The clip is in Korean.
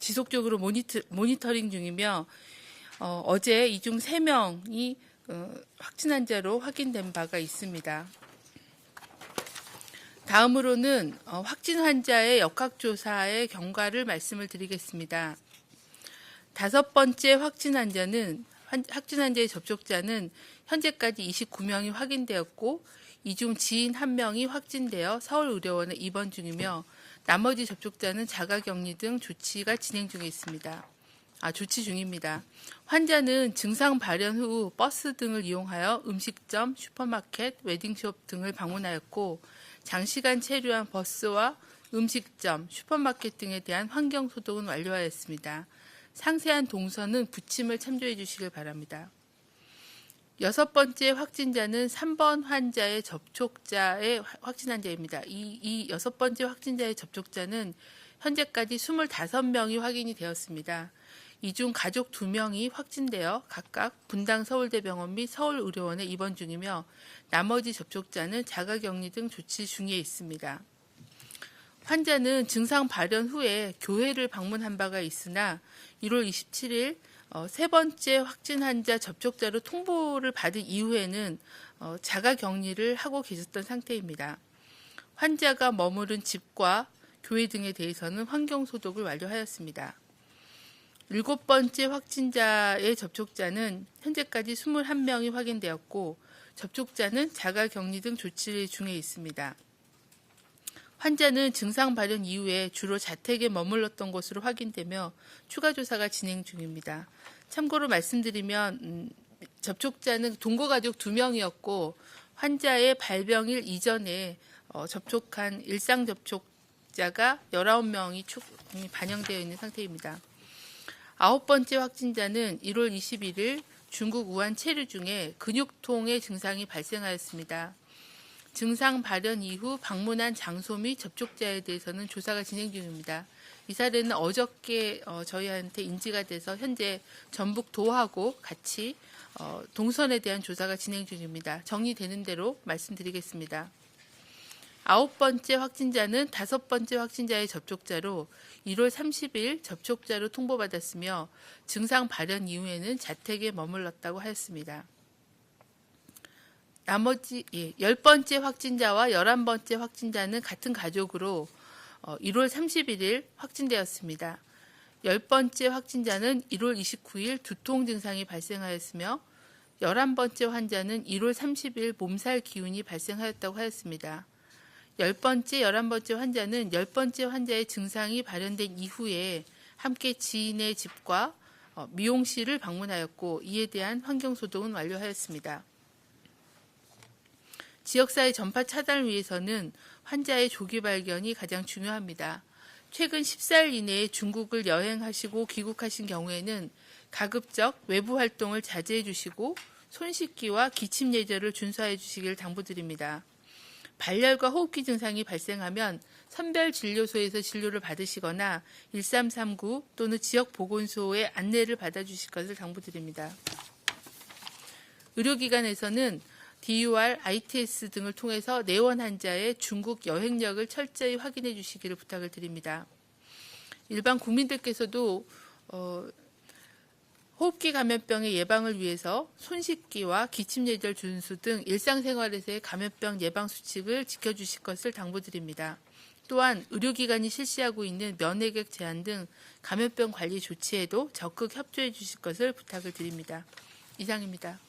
지속적으로 모니터링 중이며 어제 이 중 3명이 확진 환자로 확인된 바가 있습니다. 다음으로는 확진 환자의 역학조사의 경과를 말씀을 드리겠습니다. 5번째 확진 환자의 접촉자는 현재까지 29명이 확인되었고 이 중 지인 1명이 확진되어 서울의료원에 입원 중이며 나머지 접촉자는 자가격리 등 조치 중입니다. 환자는 증상 발현 후 버스 등을 이용하여 음식점, 슈퍼마켓, 웨딩숍 등을 방문하였고 장시간 체류한 버스와 음식점, 슈퍼마켓 등에 대한 환경 소독은 완료하였습니다. 상세한 동선은 부침을 참조해 주시길 바랍니다. 6번째 확진자는 3번 환자의 접촉자의 확진 환자입니다. 이 6번째 확진자의 접촉자는 현재까지 25명이 확인이 되었습니다. 이 중 가족 2명이 확진되어 각각 분당 서울대병원 및 서울의료원에 입원 중이며 나머지 접촉자는 자가격리 등 조치 중에 있습니다. 환자는 증상 발현 후에 교회를 방문한 바가 있으나 1월 27일 3번째 확진 환자 접촉자로 통보를 받은 이후에는 자가격리를 하고 계셨던 상태입니다. 환자가 머무른 집과 교회 등에 대해서는 환경소독을 완료하였습니다. 7번째 확진자의 접촉자는 현재까지 21명이 확인되었고 접촉자는 자가격리 등 조치 중에 있습니다. 환자는 증상 발현 이후에 주로 자택에 머물렀던 것으로 확인되며 추가 조사가 진행 중입니다. 참고로 말씀드리면 접촉자는 동거가족 2명이었고 환자의 발병일 이전에 접촉한 일상 접촉자가 19명이 반영되어 있는 상태입니다. 9번째 확진자는 1월 21일 중국 우한 체류 중에 근육통의 증상이 발생하였습니다. 증상 발현 이후 방문한 장소 및 접촉자에 대해서는 조사가 진행 중입니다. 이 사례는 어저께 저희한테 인지가 돼서 현재 전북도하고 같이 동선에 대한 조사가 진행 중입니다. 정리되는 대로 말씀드리겠습니다. 9번째 확진자는 5번째 확진자의 접촉자로 1월 30일 접촉자로 통보받았으며 증상 발현 이후에는 자택에 머물렀다고 하였습니다. 나머지 10번째 확진자와 11번째 확진자는 같은 가족으로 1월 31일 확진되었습니다. 10번째 확진자는 1월 29일 두통 증상이 발생하였으며 11번째 환자는 1월 30일 몸살 기운이 발생하였다고 하였습니다. 10번째, 11번째 환자는 10번째 환자의 증상이 발현된 이후에 함께 지인의 집과 미용실을 방문하였고 이에 대한 환경소독은 완료하였습니다. 지역사회 전파 차단을 위해서는 환자의 조기 발견이 가장 중요합니다. 최근 14일 이내에 중국을 여행하시고 귀국하신 경우에는 가급적 외부 활동을 자제해 주시고 손 씻기와 기침 예절을 준수해 주시길 당부드립니다. 발열과 호흡기 증상이 발생하면 선별진료소에서 진료를 받으시거나 1339 또는 지역보건소의 안내를 받아주실 것을 당부드립니다. 의료기관에서는 DUR, ITS 등을 통해서 내원 환자의 중국 여행력을 철저히 확인해 주시기를 부탁을 드립니다. 일반 국민들께서도 호흡기 감염병의 예방을 위해서 손 씻기와 기침 예절 준수 등 일상생활에서의 감염병 예방 수칙을 지켜주실 것을 당부드립니다. 또한 의료기관이 실시하고 있는 면회객 제한 등 감염병 관리 조치에도 적극 협조해 주실 것을 부탁을 드립니다. 이상입니다.